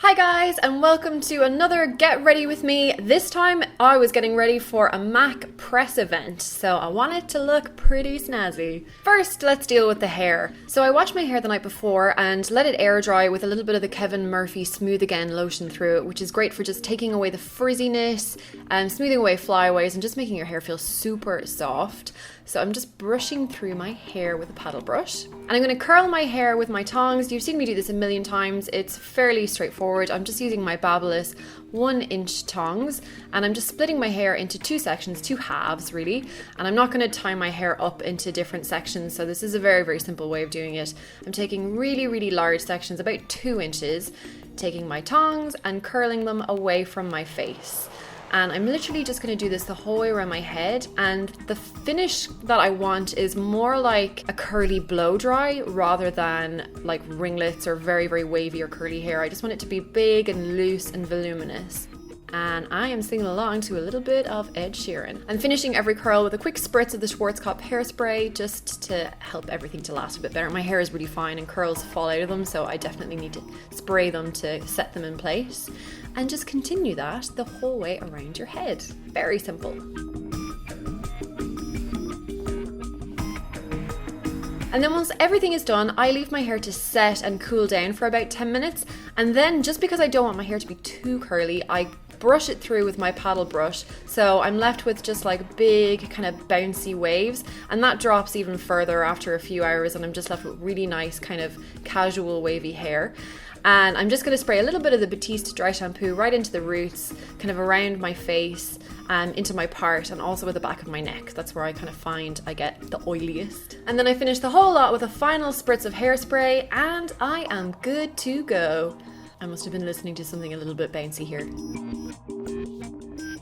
Hi guys, and welcome to another Get Ready With Me. This time I was getting ready for a Mac press event, so I want it to look pretty snazzy. First, let's deal with the hair. So I washed my hair the night before and let it air dry with a little bit of the Kevin Murphy Smooth Again lotion through it, which is great for just taking away the frizziness and smoothing away flyaways and just making your hair feel super soft. So I'm just brushing through my hair with a paddle brush. And I'm going to curl my hair with my tongs. You've seen me do this a million times. It's fairly straightforward. I'm just using my Babyliss 1-inch tongs and I'm just splitting my hair into two sections, two halves really. And I'm not going to tie my hair up into different sections. So this is a very, very simple way of doing it. I'm taking really, really large sections, about 2 inches, taking my tongs and curling them away from my face. And I'm literally just going to do this the whole way around my head, and the finish that I want is more like a curly blow dry rather than like ringlets or very, very wavy or curly hair. I just want it to be big and loose and voluminous. And I am singing along to a little bit of Ed Sheeran. I'm finishing every curl with a quick spritz of the Schwarzkopf hairspray just to help everything to last a bit better. My hair is really fine and curls fall out of them, so I definitely need to spray them to set them in place. And just continue that the whole way around your head. Very simple. And then once everything is done, I leave my hair to set and cool down for about 10 minutes. And then just because I don't want my hair to be too curly, I brush it through with my paddle brush. So I'm left with just like big kind of bouncy waves, and that drops even further after a few hours, and I'm just left with really nice kind of casual wavy hair. And I'm just going to spray a little bit of the Batiste dry shampoo right into the roots, kind of around my face and into my part, and also at the back of my neck. That's where I kind of find I get the oiliest. And then I finish the whole lot with a final spritz of hairspray, and I am good to go. I must have been listening to something a little bit bouncy here.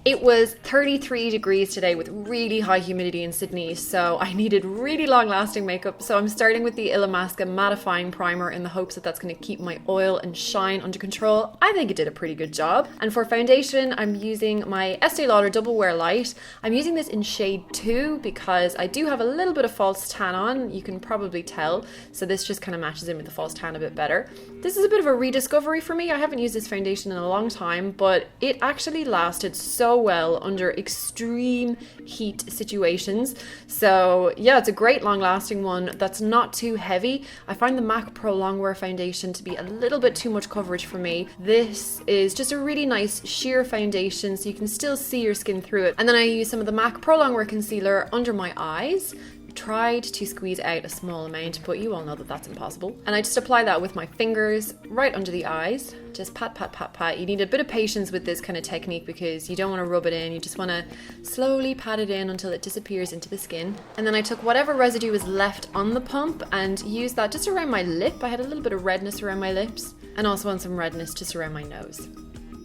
It was 33 degrees today with really high humidity in Sydney, so I needed really long lasting makeup. So I'm starting with the Illamasqua mattifying primer in the hopes that that's going to keep my oil and shine under control. I think it did a pretty good job. And for foundation, I'm using my Estee Lauder Double Wear Light. I'm using this in shade 2 because I do have a little bit of false tan on, you can probably tell. So this just kind of matches in with the false tan a bit better. This is a bit of a rediscovery for me. I haven't used this foundation in a long time, but it actually lasted so well under extreme heat situations. So yeah, it's a great long lasting one that's not too heavy. I find the MAC Pro Longwear foundation to be a little bit too much coverage for me. This is just a really nice sheer foundation, so you can still see your skin through it. And then I use some of the MAC Pro Longwear concealer under my eyes. Tried to squeeze out a small amount, but you all know that that's impossible. And I just apply that with my fingers right under the eyes. Just pat, pat, pat, pat. You need a bit of patience with this kind of technique because you don't want to rub it in. You just want to slowly pat it in until it disappears into the skin. And then I took whatever residue was left on the pump and used that just around my lip. I had a little bit of redness around my lips and also on some redness just around my nose.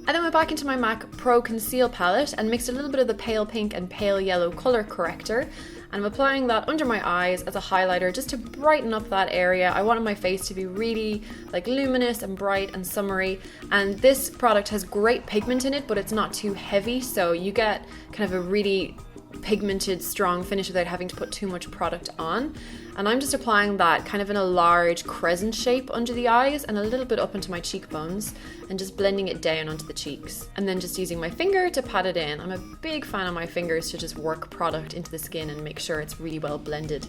I then went back into my MAC Pro Conceal palette and mixed a little bit of the pale pink and pale yellow color corrector. And I'm applying that under my eyes as a highlighter just to brighten up that area. I wanted my face to be really like luminous and bright and summery. And this product has great pigment in it, but it's not too heavy. So you get kind of a really pigmented, strong finish without having to put too much product on. And I'm just applying that kind of in a large crescent shape under the eyes and a little bit up into my cheekbones and just blending it down onto the cheeks. And then just using my finger to pat it in. I'm a big fan of my fingers to just work product into the skin and make sure it's really well blended.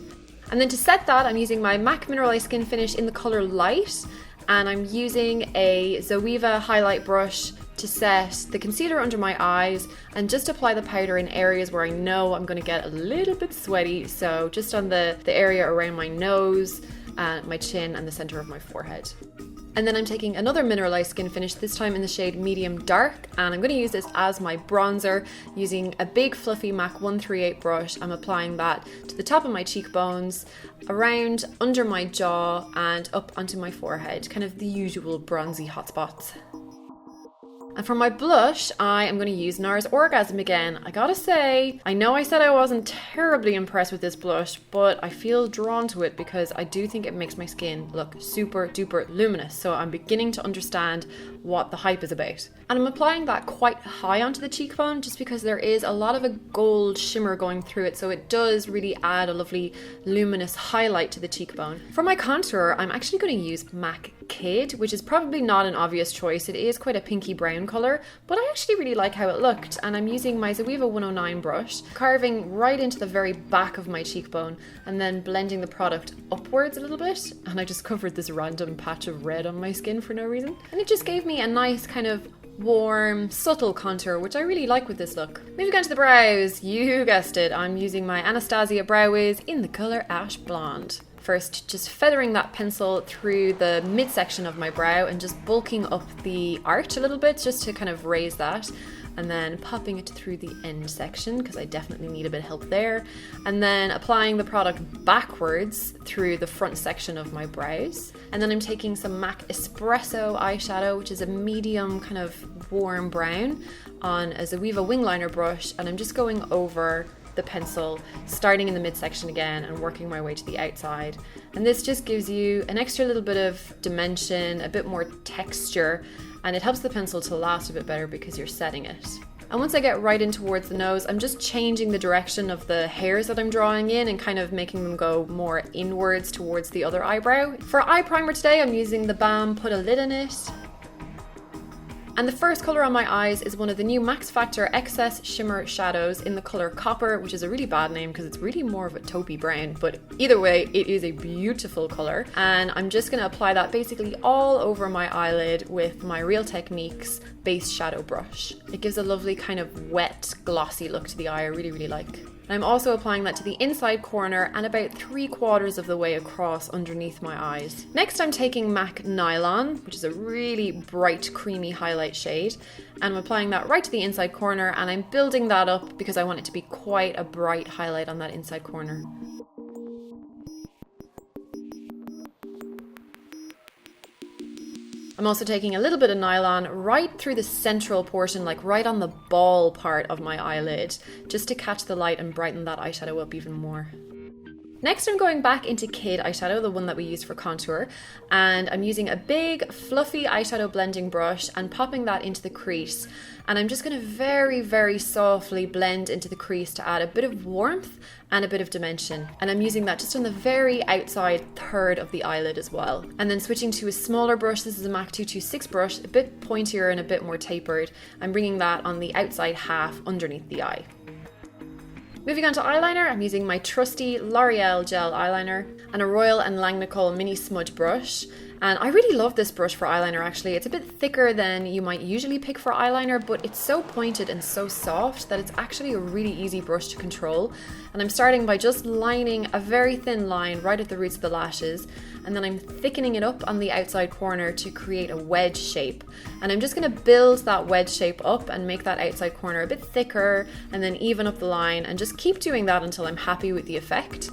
And then to set that, I'm using my MAC Mineralized Skin Finish in the color Light. And I'm using a Zoeva highlight brush to set the concealer under my eyes and just apply the powder in areas where I know I'm going to get a little bit sweaty. So just on the area around my nose, my chin and the center of my forehead. And then I'm taking another mineralized skin finish, this time in the shade Medium Dark, and I'm going to use this as my bronzer using a big fluffy MAC 138 brush. I'm applying that to the top of my cheekbones, around under my jaw and up onto my forehead, kind of the usual bronzy hotspots. And for my blush, I am going to use NARS Orgasm again. I gotta say, I know I said I wasn't terribly impressed with this blush, but I feel drawn to it because I do think it makes my skin look super duper luminous. So I'm beginning to understand what the hype is about. And I'm applying that quite high onto the cheekbone just because there is a lot of a gold shimmer going through it. So it does really add a lovely luminous highlight to the cheekbone. For my contour, I'm actually going to use MAC Kid, which is probably not an obvious choice. It is quite a pinky brown colour, but I actually really like how it looked. And I'm using my Zoeva 109 brush, carving right into the very back of my cheekbone and then blending the product upwards a little bit. And I just covered this random patch of red on my skin for no reason. And it just gave me a nice kind of warm, subtle contour, which I really like with this look. Moving on to the brows, you guessed it, I'm using my Anastasia Brow Wiz in the colour Ash Blonde. First, just feathering that pencil through the midsection of my brow and just bulking up the arch a little bit just to kind of raise that. And then popping it through the end section because I definitely need a bit of help there. And then applying the product backwards through the front section of my brows. And then I'm taking some MAC Espresso eyeshadow, which is a medium kind of warm brown, on a Zoeva wing liner brush. And I'm just going over the pencil, starting in the midsection again and working my way to the outside. And this just gives you an extra little bit of dimension, a bit more texture, and it helps the pencil to last a bit better because you're setting it. And once I get right in towards the nose, I'm just changing the direction of the hairs that I'm drawing in and kind of making them go more inwards towards the other eyebrow. For eye primer today, I'm using the Balm Put a Lid in It. And the first colour on my eyes is one of the new Max Factor Excess Shimmer Shadows in the colour Copper, which is a really bad name because it's really more of a taupey brown, but either way, it is a beautiful colour. And I'm just going to apply that basically all over my eyelid with my Real Techniques base shadow brush. It gives a lovely kind of wet, glossy look to the eye I really, really like. And I'm also applying that to the inside corner and about 3/4 of the way across underneath my eyes. Next, I'm taking MAC Nylon, which is a really bright, creamy highlight shade, and I'm applying that right to the inside corner, and I'm building that up because I want it to be quite a bright highlight on that inside corner. I'm also taking a little bit of nylon right through the central portion, like right on the ball part of my eyelid, just to catch the light and brighten that eyeshadow up even more. Next, I'm going back into Kid eyeshadow, the one that we used for contour, and I'm using a big fluffy eyeshadow blending brush and popping that into the crease. And I'm just going to very, very softly blend into the crease to add a bit of warmth and a bit of dimension. And I'm using that just on the very outside third of the eyelid as well. And then switching to a smaller brush, this is a MAC 226 brush, a bit pointier and a bit more tapered. I'm bringing that on the outside half underneath the eye. Moving on to eyeliner, I'm using my trusty L'Oreal gel eyeliner and a Royal & Langnicol mini smudge brush. And I really love this brush for eyeliner actually. It's a bit thicker than you might usually pick for eyeliner, but it's so pointed and so soft that it's actually a really easy brush to control. And I'm starting by just lining a very thin line right at the roots of the lashes, and then I'm thickening it up on the outside corner to create a wedge shape. And I'm just going to build that wedge shape up and make that outside corner a bit thicker, and then even up the line, and just keep doing that until I'm happy with the effect.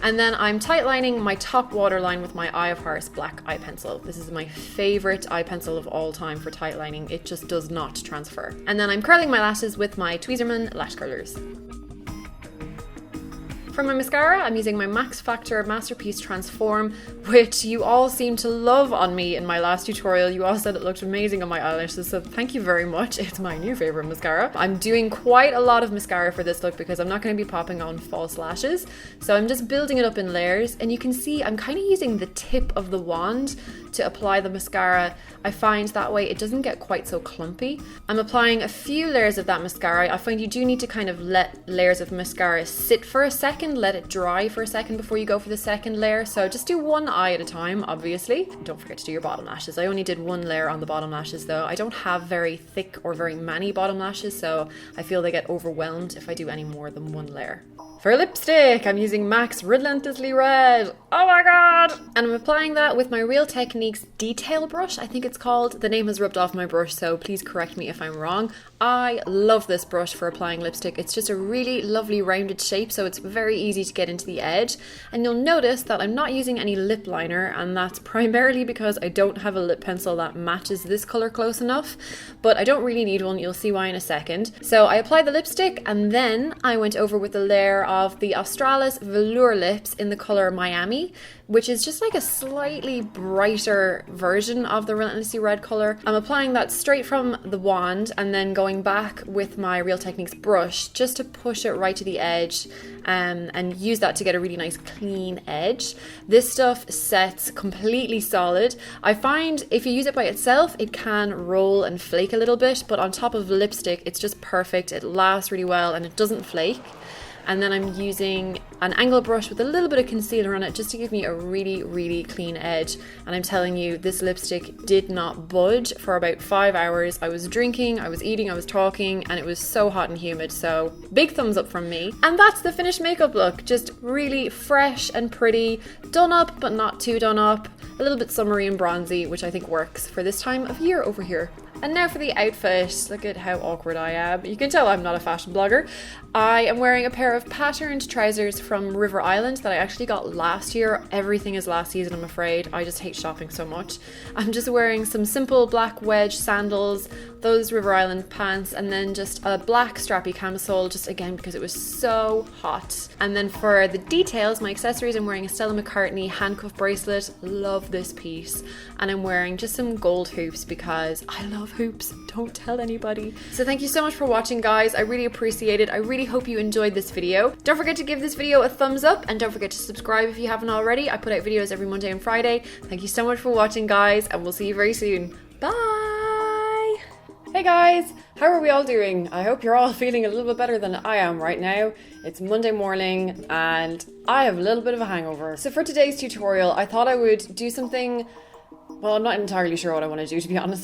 And then I'm tightlining my top waterline with my Eye of Horus black eye pencil. This is my favorite eye pencil of all time for tightlining. It just does not transfer. And then I'm curling my lashes with my Tweezerman lash curlers. For my mascara, I'm using my Max Factor Masterpiece Transform, which you all seem to love on me in my last tutorial. You all said it looked amazing on my eyelashes, so thank you very much. It's my new favorite mascara. I'm doing quite a lot of mascara for this look because I'm not going to be popping on false lashes. So I'm just building it up in layers, and you can see I'm kind of using the tip of the wand to apply the mascara. I find that way it doesn't get quite so clumpy. I'm applying a few layers of that mascara. I find you do need to kind of let layers of mascara sit for a second, let it dry for a second before you go for the second layer. So just do one eye at a time, obviously. Don't forget to do your bottom lashes. I only did one layer on the bottom lashes though. I don't have very thick or very many bottom lashes, so I feel they get overwhelmed if I do any more than one layer. For lipstick, I'm using MAC's Relentlessly Red. Oh my god! And I'm applying that with my Real Techniques detail brush, I think it's called. The name has rubbed off my brush, so please correct me if I'm wrong. I love this brush for applying lipstick. It's just a really lovely rounded shape, so it's very easy to get into the edge. And you'll notice that I'm not using any lip liner, and that's primarily because I don't have a lip pencil that matches this color close enough, but I don't really need one. You'll see why in a second. So I applied the lipstick, and then I went over with a layer of the Australis Velour Lips in the color Miami, which is just like a slightly brighter version of the Relentlessly Red color. I'm applying that straight from the wand and then going back with my Real Techniques brush just to push it right to the edge, and use that to get a really nice clean edge. This stuff sets completely solid. I find if you use it by itself, it can roll and flake a little bit, but on top of lipstick, it's just perfect. It lasts really well and it doesn't flake. And then I'm using an angle brush with a little bit of concealer on it just to give me a really, really clean edge. And I'm telling you, this lipstick did not budge for about 5 hours. I was drinking, I was eating, I was talking, and it was so hot and humid. So big thumbs up from me. And that's the finished makeup look. Just really fresh and pretty, done up, but not too done up. A little bit summery and bronzy, which I think works for this time of year over here. And now for the outfit. Look at how awkward I am. You can tell I'm not a fashion blogger. I am wearing a pair of patterned trousers from River Island that I actually got last year. Everything is last season, I'm afraid. I just hate shopping so much. I'm just wearing some simple black wedge sandals, those River Island pants, and then just a black strappy camisole, just again because it was so hot. And then for the details, my accessories, I'm wearing a Stella McCartney handcuff bracelet. Love this piece. And I'm wearing just some gold hoops because I love hoops. Don't tell anybody. So thank you so much for watching, guys. I really appreciate it. I really hope you enjoyed this video. Don't forget to give this video a thumbs up and don't forget to subscribe if you haven't already. I put out videos every Monday and Friday. Thank you so much for watching, guys, and we'll see you very soon. Bye! Hey guys, how are we all doing? I hope you're all feeling a little bit better than I am right now. It's Monday morning and I have a little bit of a hangover. So for today's tutorial, I thought I would do something, well, I'm not entirely sure what I want to do, to be honest.